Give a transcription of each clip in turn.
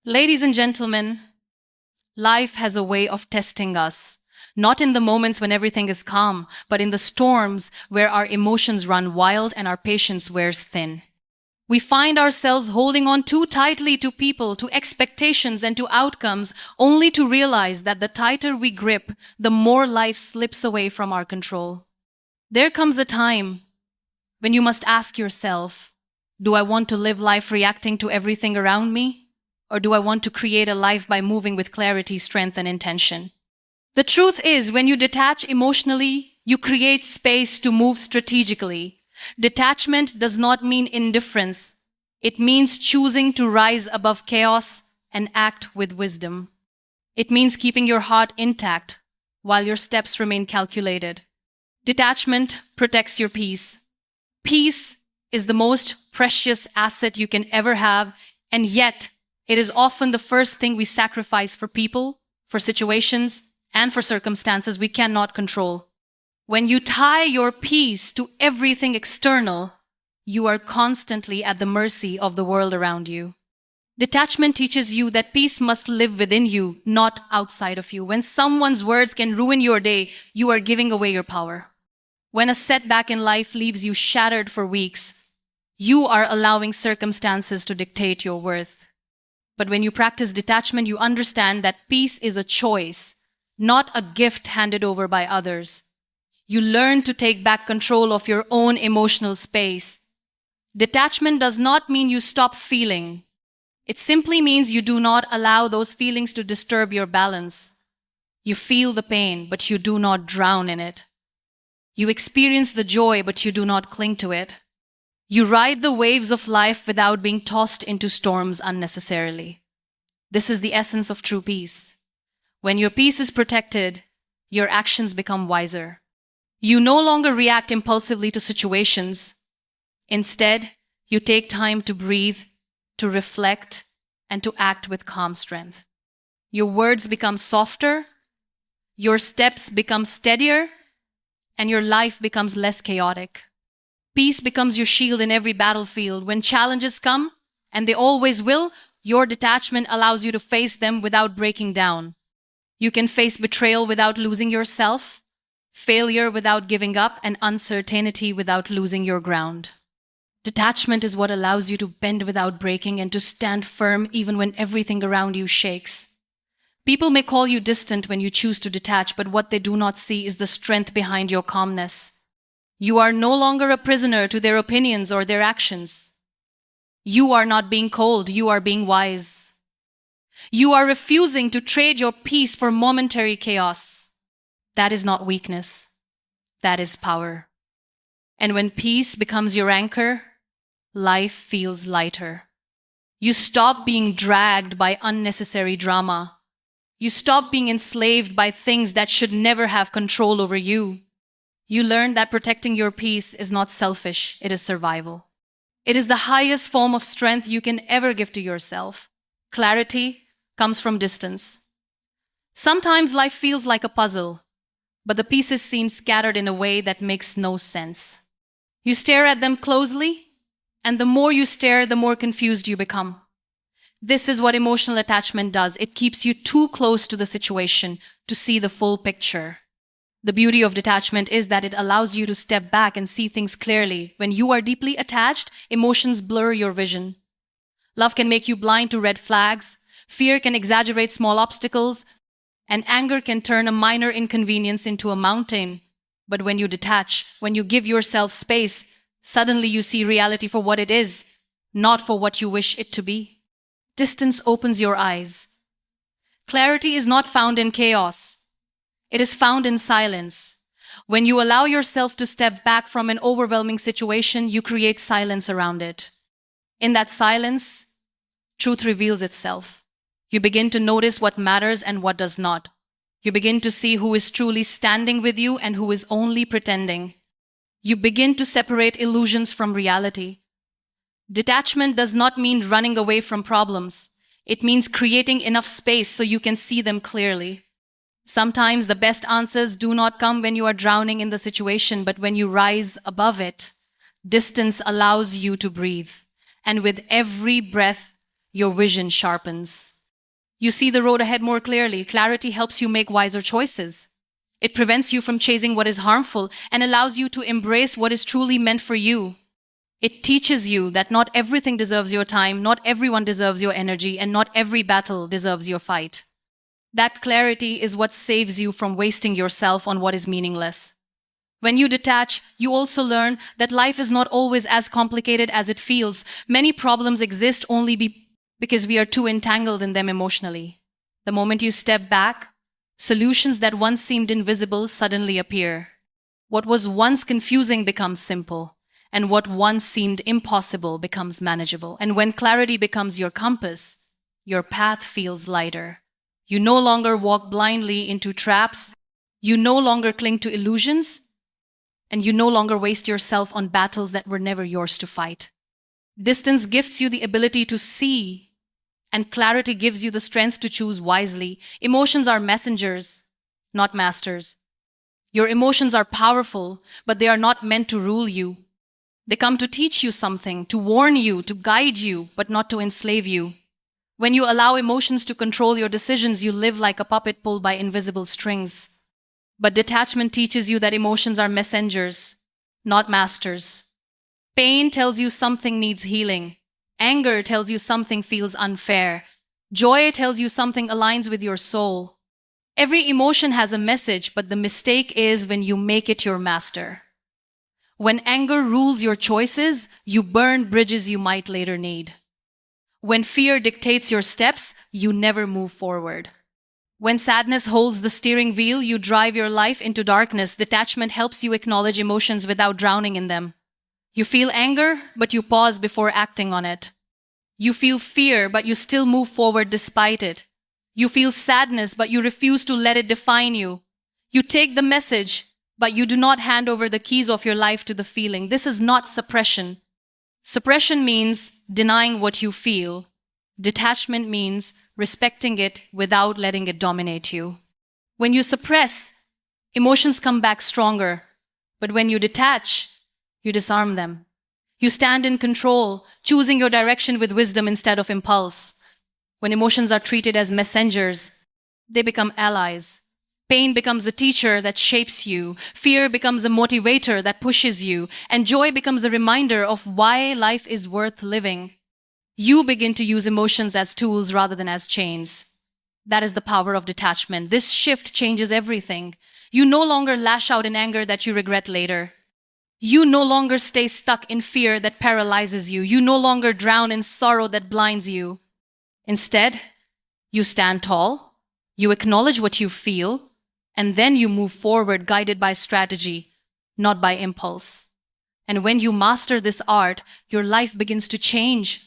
Ladies and gentlemen, life has a way of testing us, not in the moments when everything is calm, but in the storms where our emotions run wild and our patience wears thin. We find ourselves holding on too tightly to people, to expectations, and to outcomes, only to realize that the tighter we grip, the more life slips away from our control. There comes a time when you must ask yourself, do I want to live life reacting to everything around me? Or do I want to create a life by moving with clarity, strength, and intention? The truth is, when you detach emotionally, you create space to move strategically. Detachment does not mean indifference. It means choosing to rise above chaos and act with wisdom. It means keeping your heart intact while your steps remain calculated. Detachment protects your peace. Peace is the most precious asset you can ever have, and yet it is often the first thing we sacrifice for people, for situations, and for circumstances we cannot control. When you tie your peace to everything external, you are constantly at the mercy of the world around you. Detachment teaches you that peace must live within you, not outside of you. When someone's words can ruin your day, you are giving away your power. When a setback in life leaves you shattered for weeks, you are allowing circumstances to dictate your worth. But when you practice detachment, you understand that peace is a choice, not a gift handed over by others. You learn to take back control of your own emotional space. Detachment does not mean you stop feeling. It simply means you do not allow those feelings to disturb your balance. You feel the pain, but you do not drown in it. You experience the joy, but you do not cling to it. You ride the waves of life without being tossed into storms unnecessarily. This is the essence of true peace. When your peace is protected, your actions become wiser. You no longer react impulsively to situations. Instead, you take time to breathe, to reflect, and to act with calm strength. Your words become softer, your steps become steadier, and your life becomes less chaotic. Peace becomes your shield in every battlefield. When challenges come, and they always will, your detachment allows you to face them without breaking down. You can face betrayal without losing yourself, failure without giving up, and uncertainty without losing your ground. Detachment is what allows you to bend without breaking and to stand firm even when everything around you shakes. People may call you distant when you choose to detach, but what they do not see is the strength behind your calmness. You are no longer a prisoner to their opinions or their actions. You are not being cold, you are being wise. You are refusing to trade your peace for momentary chaos. That is not weakness, that is power. And when peace becomes your anchor, life feels lighter. You stop being dragged by unnecessary drama. You stop being enslaved by things that should never have control over you. You learn that protecting your peace is not selfish, it is survival. It is the highest form of strength you can ever give to yourself. Clarity comes from distance. Sometimes life feels like a puzzle, but the pieces seem scattered in a way that makes no sense. You stare at them closely, and the more you stare, the more confused you become. This is what emotional attachment does. It keeps you too close to the situation to see the full picture. The beauty of detachment is that it allows you to step back and see things clearly. When you are deeply attached, emotions blur your vision. Love can make you blind to red flags, fear can exaggerate small obstacles, and anger can turn a minor inconvenience into a mountain. But when you detach, when you give yourself space, suddenly you see reality for what it is, not for what you wish it to be. Distance opens your eyes. Clarity is not found in chaos. It is found in silence. When you allow yourself to step back from an overwhelming situation, you create silence around it. In that silence, truth reveals itself. You begin to notice what matters and what does not. You begin to see who is truly standing with you and who is only pretending. You begin to separate illusions from reality. Detachment does not mean running away from problems. It means creating enough space so you can see them clearly. Sometimes the best answers do not come when you are drowning in the situation, but when you rise above it. Distance allows you to breathe, and with every breath, your vision sharpens. You see the road ahead more clearly. Clarity helps you make wiser choices. It prevents you from chasing what is harmful and allows you to embrace what is truly meant for you. It teaches you that not everything deserves your time, not everyone deserves your energy, and not every battle deserves your fight. That clarity is what saves you from wasting yourself on what is meaningless. When you detach, you also learn that life is not always as complicated as it feels. Many problems exist because we are too entangled in them emotionally. The moment you step back, solutions that once seemed invisible suddenly appear. What was once confusing becomes simple, and what once seemed impossible becomes manageable. And when clarity becomes your compass, your path feels lighter. You no longer walk blindly into traps, you no longer cling to illusions, and you no longer waste yourself on battles that were never yours to fight. Distance gifts you the ability to see, and clarity gives you the strength to choose wisely. Emotions are messengers, not masters. Your emotions are powerful, but they are not meant to rule you. They come to teach you something, to warn you, to guide you, but not to enslave you. When you allow emotions to control your decisions, you live like a puppet pulled by invisible strings. But detachment teaches you that emotions are messengers, not masters. Pain tells you something needs healing. Anger tells you something feels unfair. Joy tells you something aligns with your soul. Every emotion has a message, but the mistake is when you make it your master. When anger rules your choices, you burn bridges you might later need. When fear dictates your steps, you never move forward. When sadness holds the steering wheel, you drive your life into darkness. Detachment helps you acknowledge emotions without drowning in them. You feel anger, but you pause before acting on it. You feel fear, but you still move forward despite it. You feel sadness, but you refuse to let it define you. You take the message, but you do not hand over the keys of your life to the feeling. This is not suppression. Suppression means denying what you feel. Detachment means respecting it without letting it dominate you. When you suppress, emotions come back stronger. But when you detach, you disarm them. You stand in control, choosing your direction with wisdom instead of impulse. When emotions are treated as messengers, they become allies. Pain becomes a teacher that shapes you. Fear becomes a motivator that pushes you. And joy becomes a reminder of why life is worth living. You begin to use emotions as tools rather than as chains. That is the power of detachment. This shift changes everything. You no longer lash out in anger that you regret later. You no longer stay stuck in fear that paralyzes you. You no longer drown in sorrow that blinds you. Instead, you stand tall, you acknowledge what you feel, and then you move forward guided by strategy, not by impulse. And when you master this art, your life begins to change.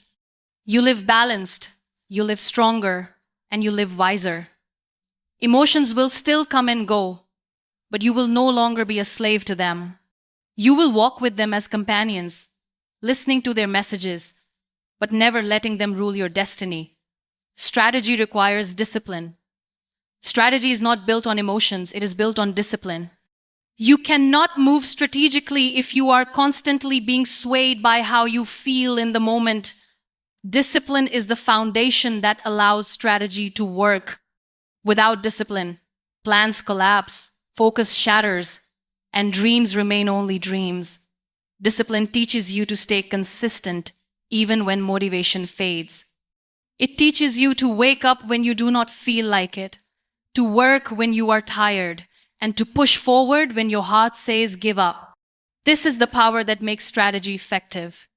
You live balanced, you live stronger, and you live wiser. Emotions will still come and go, but you will no longer be a slave to them. You will walk with them as companions, listening to their messages, but never letting them rule your destiny. Strategy requires discipline. Strategy is not built on emotions, it is built on discipline. You cannot move strategically if you are constantly being swayed by how you feel in the moment. Discipline is the foundation that allows strategy to work. Without discipline, plans collapse, focus shatters, and dreams remain only dreams. Discipline teaches you to stay consistent even when motivation fades. It teaches you to wake up when you do not feel like it, to work when you are tired, and to push forward when your heart says give up. This is the power that makes strategy effective.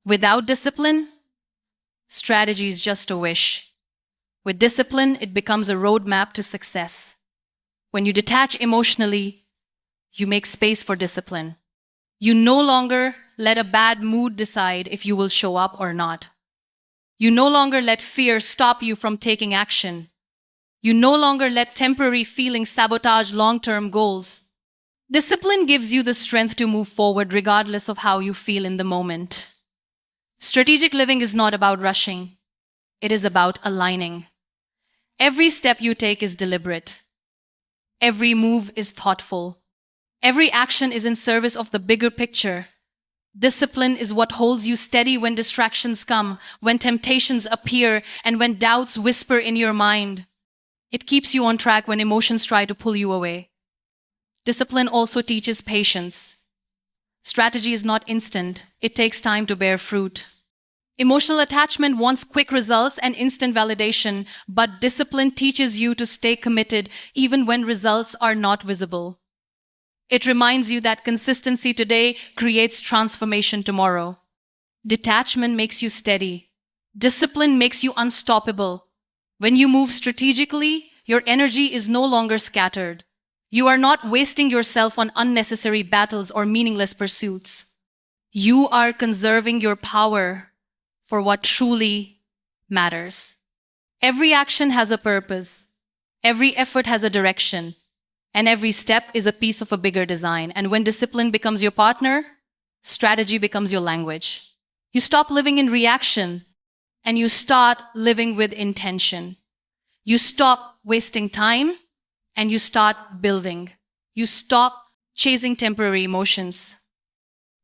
Without discipline, strategy is just a wish. With discipline, it becomes a roadmap to success. When you detach emotionally, you make space for discipline. You no longer let a bad mood decide if you will show up or not. You no longer let fear stop you from taking action. You no longer let temporary feelings sabotage long-term goals. Discipline gives you the strength to move forward regardless of how you feel in the moment. Strategic living is not about rushing. It is about aligning. Every step you take is deliberate. Every move is thoughtful. Every action is in service of the bigger picture. Discipline is what holds you steady when distractions come, when temptations appear, and when doubts whisper in your mind. It keeps you on track when emotions try to pull you away. Discipline also teaches patience. Strategy is not instant, it takes time to bear fruit. Emotional attachment wants quick results and instant validation, but discipline teaches you to stay committed even when results are not visible. It reminds you that consistency today creates transformation tomorrow. Detachment makes you steady. Discipline makes you unstoppable. When you move strategically, your energy is no longer scattered. You are not wasting yourself on unnecessary battles or meaningless pursuits. You are conserving your power for what truly matters. Every action has a purpose. Every effort has a direction. And every step is a piece of a bigger design. And when discipline becomes your partner, strategy becomes your language. You stop living in reaction and you start living with intention. You stop wasting time and you start building. You stop chasing temporary emotions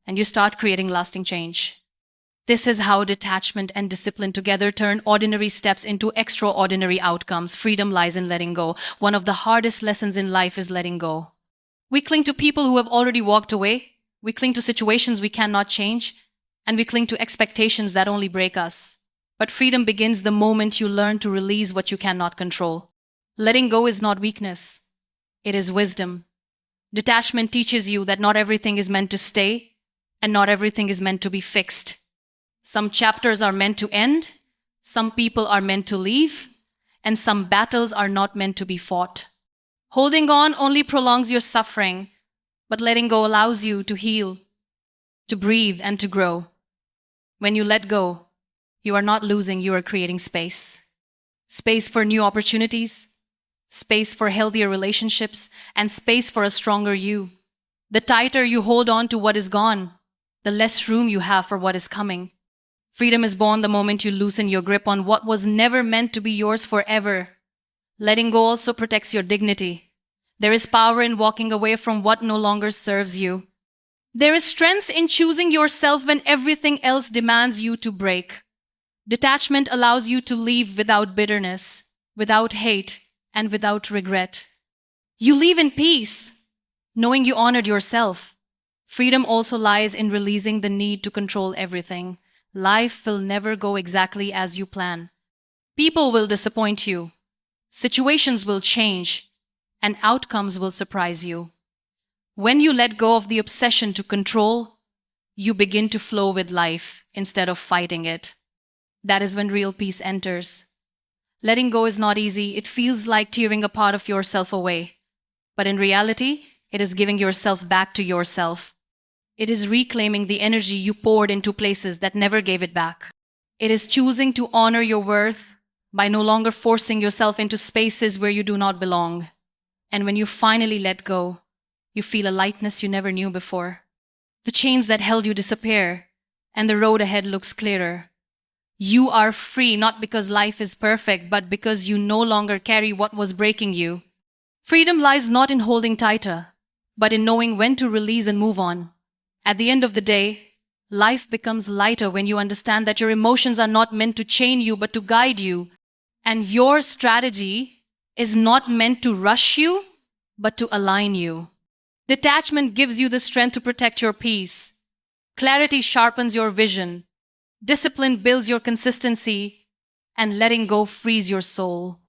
and you start creating lasting change. This is how detachment and discipline together turn ordinary steps into extraordinary outcomes. Freedom lies in letting go. One of the hardest lessons in life is letting go. We cling to people who have already walked away. We cling to situations we cannot change. And we cling to expectations that only break us. But freedom begins the moment you learn to release what you cannot control. Letting go is not weakness. It is wisdom. Detachment teaches you that not everything is meant to stay, and not everything is meant to be fixed. Some chapters are meant to end, some people are meant to leave, and some battles are not meant to be fought. Holding on only prolongs your suffering, but letting go allows you to heal, to breathe, and to grow. When you let go, you are not losing, you are creating space. Space for new opportunities, space for healthier relationships, and space for a stronger you. The tighter you hold on to what is gone, the less room you have for what is coming. Freedom is born the moment you loosen your grip on what was never meant to be yours forever. Letting go also protects your dignity. There is power in walking away from what no longer serves you. There is strength in choosing yourself when everything else demands you to break. Detachment allows you to leave without bitterness, without hate, and without regret. You leave in peace, knowing you honored yourself. Freedom also lies in releasing the need to control everything. Life will never go exactly as you plan. People will disappoint you. Situations will change, and outcomes will surprise you. When you let go of the obsession to control, you begin to flow with life instead of fighting it. That is when real peace enters. Letting go is not easy. It feels like tearing a part of yourself away. But in reality, it is giving yourself back to yourself. It is reclaiming the energy you poured into places that never gave it back. It is choosing to honor your worth by no longer forcing yourself into spaces where you do not belong. And when you finally let go, you feel a lightness you never knew before. The chains that held you disappear, and the road ahead looks clearer. You are free not because life is perfect, but because you no longer carry what was breaking you. Freedom lies not in holding tighter, but in knowing when to release and move on. At the end of the day, life becomes lighter when you understand that your emotions are not meant to chain you, but to guide you. And your strategy is not meant to rush you, but to align you. Detachment gives you the strength to protect your peace. Clarity sharpens your vision. Discipline builds your consistency. And letting go frees your soul.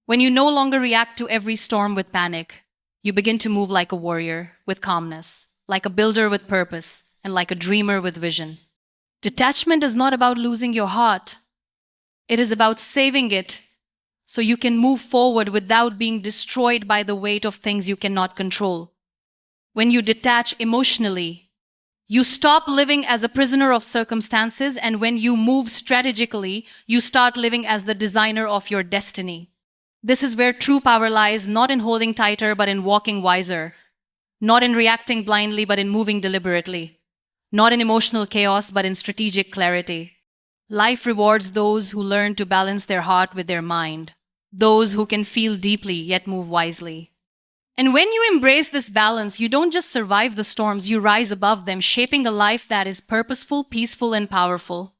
When you no longer react to every storm with panic, you begin to move like a warrior with calmness, like a builder with purpose, and like a dreamer with vision. Detachment is not about losing your heart. It is about saving it so you can move forward without being destroyed by the weight of things you cannot control. When you detach emotionally, you stop living as a prisoner of circumstances, and when you move strategically, you start living as the designer of your destiny. This is where true power lies, not in holding tighter, but in walking wiser. Not in reacting blindly, but in moving deliberately. Not in emotional chaos, but in strategic clarity. Life rewards those who learn to balance their heart with their mind. Those who can feel deeply yet move wisely. And when you embrace this balance, you don't just survive the storms, you rise above them, shaping a life that is purposeful, peaceful, and powerful.